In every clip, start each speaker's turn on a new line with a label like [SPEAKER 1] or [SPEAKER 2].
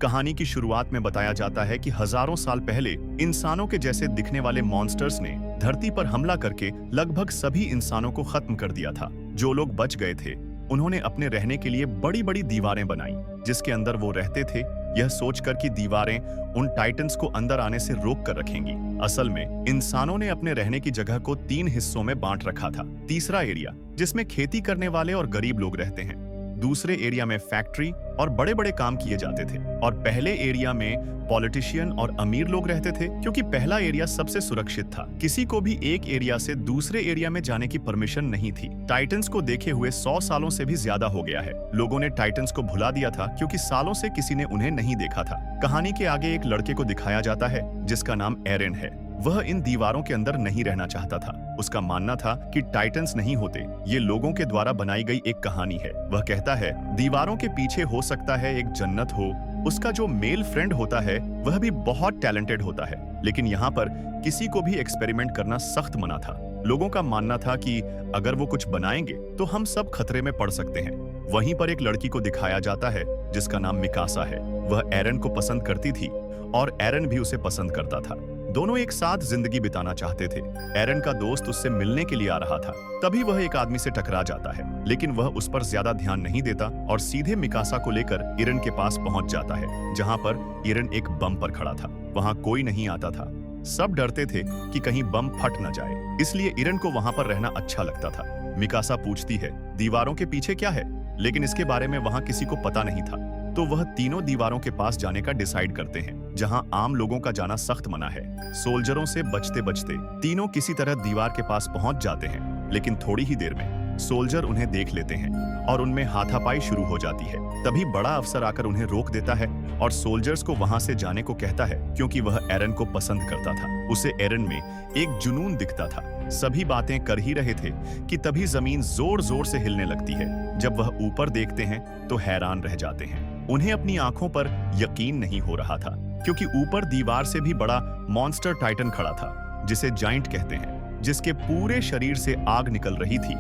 [SPEAKER 1] कहानी की शुरुआत में बताया जाता है कि हजारों साल पहले इंसानों के जैसे दिखने वाले मॉन्स्टर्स ने धरती पर हमला करके लगभग सभी इंसानों को खत्म कर दिया था। जो लोग बच गए थे उन्होंने अपने रहने के लिए बड़ी बड़ी दीवारें बनाई जिसके अंदर वो रहते थे, यह सोचकर कि दीवारें उन टाइटन्स को अंदर आने से रोक कर रखेंगी। असल में इंसानों ने अपने रहने की जगह को 3 हिस्सों में बांट रखा था। तीसरा एरिया जिसमें खेती करने वाले और गरीब लोग रहते हैं, दूसरे एरिया में फैक्ट्री और बड़े बड़े काम किए जाते थे, और पहले एरिया में पॉलिटिशियन और अमीर लोग रहते थे क्योंकि पहला एरिया सबसे सुरक्षित था। किसी को भी एक एरिया से दूसरे एरिया में जाने की परमिशन नहीं थी। टाइटन्स को देखे हुए 100 सालों से भी ज्यादा हो गया है। लोगों ने टाइटन्स को भुला दिया था क्योंकि सालों से किसी ने उन्हें नहीं देखा था। कहानी के आगे एक लड़के को दिखाया जाता है जिसका नाम एरेन है। वह इन दीवारों के अंदर नहीं रहना चाहता था। उसका मानना था कि टाइटन्स नहीं होते, ये लोगों के द्वारा बनाई गई एक कहानी है। वह कहता है दीवारों के पीछे हो सकता है एक जन्नत हो, उसका जो मेल फ्रेंड होता है वह भी बहुत टैलेंटेड होता है, लेकिन यहाँ पर किसी को भी एक्सपेरिमेंट करना सख्त मना था। लोगों का मानना था कि अगर वो कुछ बनाएंगे तो हम सब खतरे में पड़ सकते हैं। वहीं पर एक लड़की को दिखाया जाता है जिसका नाम मिकासा है। वह एरन को पसंद करती थी और एरन भी उसे पसंद करता था। दोनों एक साथ जिंदगी बिताना चाहते थे। एरन का दोस्त उससे मिलने के लिए आ रहा था, तभी वह एक आदमी से टकरा जाता है, लेकिन वह उस पर ज्यादा ध्यान नहीं देता और सीधे मिकासा को लेकर इरन के पास पहुंच जाता है, जहां पर इरन एक बम पर खड़ा था। वहां कोई नहीं आता था। सब डरते थे कि कहीं बम फट न जाए, इसलिए इरन को वहां पर रहना अच्छा लगता था। मिकासा पूछती है दीवारों के पीछे क्या है, लेकिन इसके बारे में वहां किसी को पता नहीं था। तो वह तीनों दीवारों के पास जाने का डिसाइड करते हैं, जहां आम लोगों का जाना सख्त मना है। सोल्जरों से बचते बचते तीनों किसी तरह दीवार के पास पहुंच जाते हैं, लेकिन थोड़ी ही देर में सोल्जर उन्हें देख लेते हैं और उनमें हाथापाई शुरू हो जाती है। तभी बड़ा अफसर आकर उन्हें रोक देता है और सोल्जर्स को वहां से जाने को कहता है क्योंकि वह एरन को पसंद करता था। उसे एरन में एक जुनून दिखता था। सभी बातें कर ही रहे थे कि तभी जमीन जोर जोर से हिलने लगती है। जब वह ऊपर देखते हैं तो हैरान रह जाते हैं। उन्हें अपनी आंखों पर यकीन नहीं हो रहा था क्योंकि ऊपर दीवार से भी बड़ा मॉन्स्टर टाइटन खड़ा था, जिसे जाइंट कहते हैं, जिसके पूरे शरीर से आग निकल रही थी,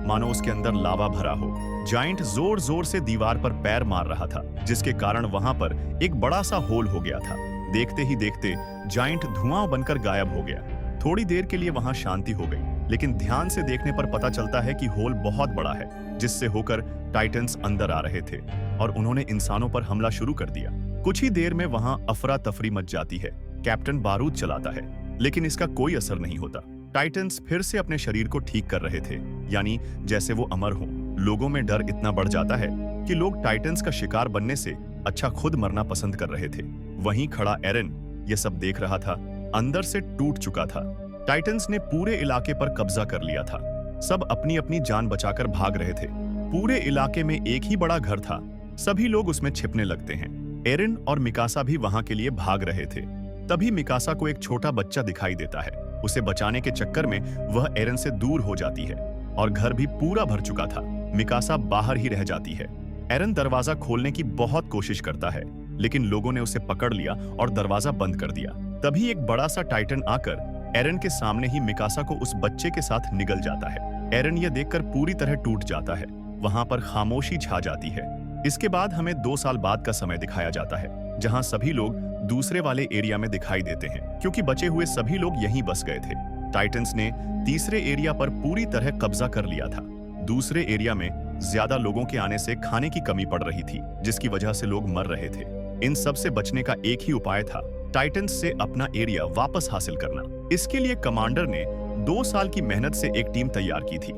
[SPEAKER 1] मानो उसके अंदर लावा भरा हो। जाइंट जोर जोर से दीवार पर पैर मार रहा था, जिसके कारण वहां पर एक बड़ा सा होल हो गया था। देखते ही देखते जाइंट धुआं बनकर गायब हो गया। थोड़ी देर के लिए वहां शांति हो गई, लेकिन ध्यान से देखने पर पता चलता है कि होल बहुत बड़ा है, जिससे होकर टाइटन्स अंदर आ रहे थे और उन्होंने इंसानों पर हमला शुरू कर दिया। कुछ ही देर में वहां अफरा तफरी मच जाती है। कैप्टन बारूद चलाता है, लेकिन इसका कोई असर नहीं होता। टाइटन्स फिर से अपने शरीर को ठीक कर रहे थे, यानी जैसे वो अमर हों। लोगों में डर इतना बढ़ जाता है कि लोग टाइटन्स का शिकार बनने से अच्छा खुद मरना पसंद कर रहे थे। वहीं खड़ा एरन ये सब देख रहा था। अंदर से टूट चुका था। टाइटन्स ने पूरे इलाके पर कब्जा कर लिया था। सब अपनी अपनी जान बचाकर भाग रहे थे। पूरे इलाके में एक ही बड़ा घर था। सभी लोग उसमें छिपने लगते हैं। एरन और मिकासा भी वहां के लिए भाग रहे थे। तभी मिकासा को एक छोटा बच्चा दिखाई देता है। उसे बचाने के चक्कर में वह एरन से दूर हो जाती है और घर भी पूरा भर चुका था। मिकासा बाहर ही रह जाती है। एरन दरवाजा खोलने की बहुत कोशिश करता है, लेकिन लोगों ने उसे पकड़ लिया और दरवाजा बंद कर दिया। तभी एक बड़ा सा टाइटन आकर एरन के सामने ही मिकासा को उस बच्चे के साथ निगल जाता है। एरन यह देखकर पूरी तरह टूट जाता है। वहां पर खामोशी छा जाती है। इसके बाद हमें 2 साल बाद का समय दिखाया जाता है, जहां सभी लोग दूसरे वाले एरिया में दिखाई देते हैं, क्योंकि बचे हुए सभी लोग यहीं बस गए थे। टाइटन्स ने तीसरे एरिया पर पूरी तरह कब्जा कर लिया था। दूसरे एरिया में ज्यादा लोगों के आने से खाने की कमी पड़ रही थी, जिसकी वजह से लोग मर रहे थे। इन सब से बचने का एक ही उपाय था, टाइटन्स से अपना एरिया वापस हासिल करना। इसके लिए कमांडर ने 2 साल की मेहनत से एक टीम तैयार की थी,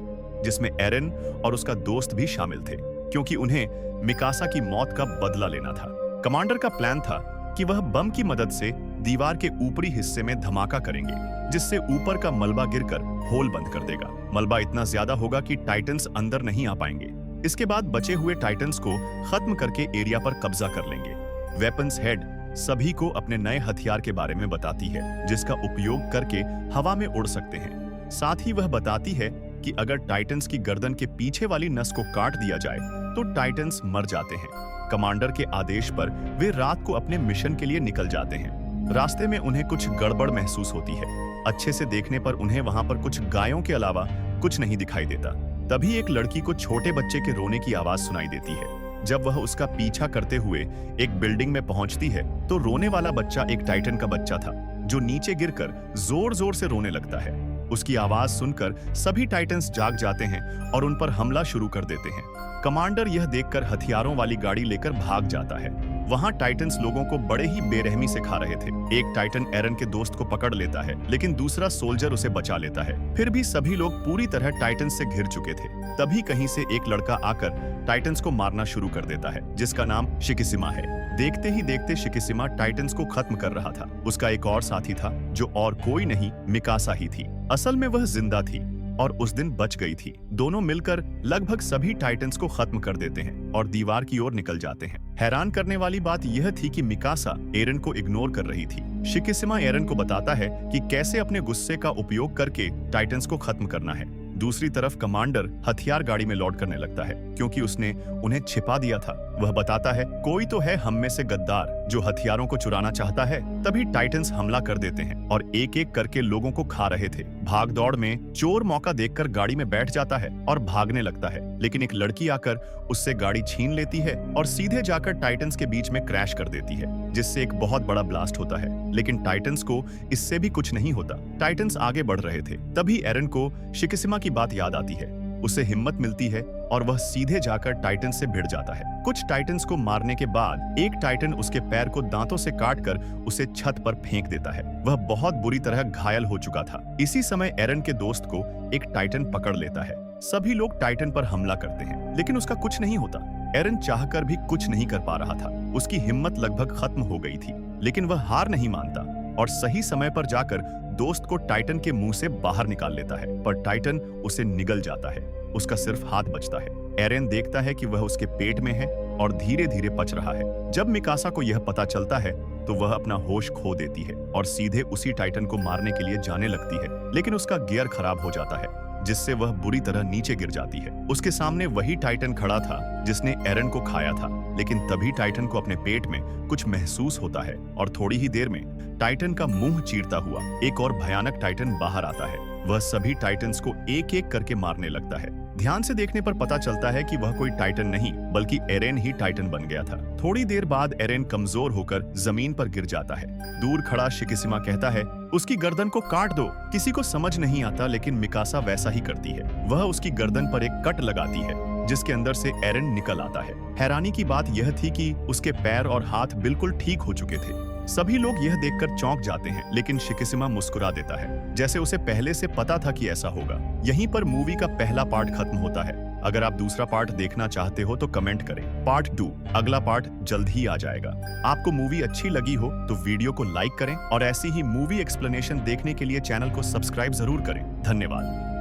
[SPEAKER 1] जिसमें एरन और उसका दोस्त भी शामिल थे, क्योंकि उन्हें मिकासा की मौत का बदला लेना था। कमांडर का प्लान था कि वह बम की मदद से दीवार के ऊपरी हिस्से में धमाका करेंगे, जिससे ऊपर का मलबा गिरकर होल बंद कर देगा। मलबा इतना ज्यादा होगा कि टाइटन्स अंदर नहीं आ पाएंगे। इसके बाद बचे हुए टाइटन्स को खत्म करके एरिया पर कब्जा कर लेंगे। वेपन्स हेड सभी को अपने नए हथियार के बारे में बताती है, जिसका उपयोग करके हवा में उड़ सकते हैं। साथ ही वह बताती है कि अगर टाइटन्स की गर्दन के पीछे वाली नस को काट दिया जाए तो टाइटन्स मर जाते हैं। कमांडर के आदेश पर वे रात को अपने मिशन के लिए निकल जाते हैं। रास्ते में उन्हें कुछ गड़बड़ महसूस होती है। अच्छे से देखने पर उन्हें वहां पर कुछ गायों के अलावा कुछ नहीं दिखाई देता। तभी एक लड़की को छोटे बच्चे के रोने की आवाज सुनाई देती है। जब वह उसका पीछा करते हुए एक बिल्डिंग में पहुंचती है तो रोने वाला बच्चा एक टाइटन का बच्चा था जो नीचे गिरकर जोर जोर से रोने लगता है। उसकी आवाज सुनकर सभी टाइटन्स जाग जाते हैं और उन पर हमला शुरू कर देते हैं। कमांडर यह देखकर हथियारों वाली गाड़ी लेकर भाग जाता है। वहां टाइटन्स लोगों को बड़े ही बेरहमी से खा रहे थे। एक टाइटन एरन के दोस्त को पकड़ लेता है लेकिन दूसरा सोल्जर उसे बचा लेता है। फिर भी सभी लोग पूरी तरह टाइटन्स से घिर चुके थे। तभी कहीं से एक लड़का आकर टाइटन्स को मारना शुरू कर देता है जिसका नाम शिकिसिमा है। देखते ही देखते शिकिसिमा टाइटन्स को खत्म कर रहा था। उसका एक और साथी था जो और कोई नहीं मिकासा ही थी। असल में वह जिंदा थी और उस दिन बच गई थी। दोनों मिलकर लगभग सभी टाइटन्स को खत्म कर देते हैं और दीवार की ओर निकल जाते हैं। हैरान करने वाली बात यह थी कि मिकासा एरन को इग्नोर कर रही थी। शिकिसिमा एरन को बताता है कि कैसे अपने गुस्से का उपयोग करके टाइटन्स को खत्म करना है। दूसरी तरफ कमांडर हथियार गाड़ी में लोड करने लगता है क्योंकि उसने उन्हें छिपा दिया था। वह बताता है कोई तो है हम में से गद्दार जो हथियारों को चुराना चाहता है। तभी टाइटन्स हमला कर देते हैं और एक एक करके लोगों को खा रहे थे। भाग दौड़ में चोर मौका देखकर गाड़ी में बैठ जाता है और भागने लगता है, लेकिन एक लड़की आकर उससे गाड़ी छीन लेती है और सीधे जाकर टाइटन्स के बीच में क्रैश कर देती है जिससे एक बहुत बड़ा ब्लास्ट होता है। लेकिन टाइटन्स को इससे भी कुछ नहीं होता। टाइटन्स आगे बढ़ रहे थे। तभी एरन को शिकिसिमा की बात याद आती है। उसे हिम्मत मिलती है और वह सीधे जाकर टाइटन से भिड़ जाता है। कुछ टाइटन्स को मारने के बाद एक टाइटन उसके पैर को दांतों से काटकर उसे छत पर फेंक देता है। वह बहुत बुरी तरह घायल हो चुका था। इसी समय एरन के दोस्त को एक टाइटन पकड़ लेता है। सभी लोग टाइटन पर हमला करते हैं लेकिन उसका कुछ नहीं होता। एरन चाहकर भी कुछ नहीं कर पा रहा था। उसकी हिम्मत लगभग खत्म हो गई थी, लेकिन वह हार नहीं मानता और सही समय पर जाकर दोस्त को टाइटन के मुंह से बाहर निकाल लेता है, पर टाइटन उसे निगल जाता है। उसका सिर्फ हाथ बचता है। एरन देखता है कि वह उसके पेट में है और धीरे धीरे पच रहा है। जब मिकासा को यह पता चलता है तो वह अपना होश खो देती है और सीधे उसी टाइटन को मारने के लिए जाने लगती है, लेकिन उसका गियर खराब हो जाता है जिससे वह बुरी तरह नीचे गिर जाती है। उसके सामने वही टाइटन खड़ा था जिसने एरन को खाया था, लेकिन तभी टाइटन को अपने पेट में कुछ महसूस होता है और थोड़ी ही देर में टाइटन का मुंह चीरता हुआ एक और भयानक टाइटन बाहर आता है। वह सभी टाइटन्स को एक एक करके मारने लगता है। ध्यान से देखने पर पता चलता है कि वह कोई टाइटन नहीं बल्कि एरेन ही टाइटन बन गया था। थोड़ी देर बाद एरेन कमजोर होकर जमीन पर गिर जाता है। दूर खड़ा शिकिसिमा कहता है उसकी गर्दन को काट दो। किसी को समझ नहीं आता, लेकिन मिकासा वैसा ही करती है। वह उसकी गर्दन पर एक कट लगाती है जिसके अंदर से एरेन निकल आता है। हैरानी की बात यह थी कि उसके पैर और हाथ बिल्कुल ठीक हो चुके थे। सभी लोग यह देखकर चौंक जाते हैं, लेकिन शिकिसिमा मुस्कुरा देता है जैसे उसे पहले से पता था कि ऐसा होगा। यहीं पर मूवी का पहला पार्ट खत्म होता है। अगर आप दूसरा पार्ट देखना चाहते हो तो कमेंट करें। पार्ट 2 अगला पार्ट जल्द ही आ जाएगा। आपको मूवी अच्छी लगी हो तो वीडियो को लाइक करें और ऐसी ही मूवी एक्सप्लेनेशन देखने के लिए चैनल को सब्सक्राइब जरूर करें। धन्यवाद।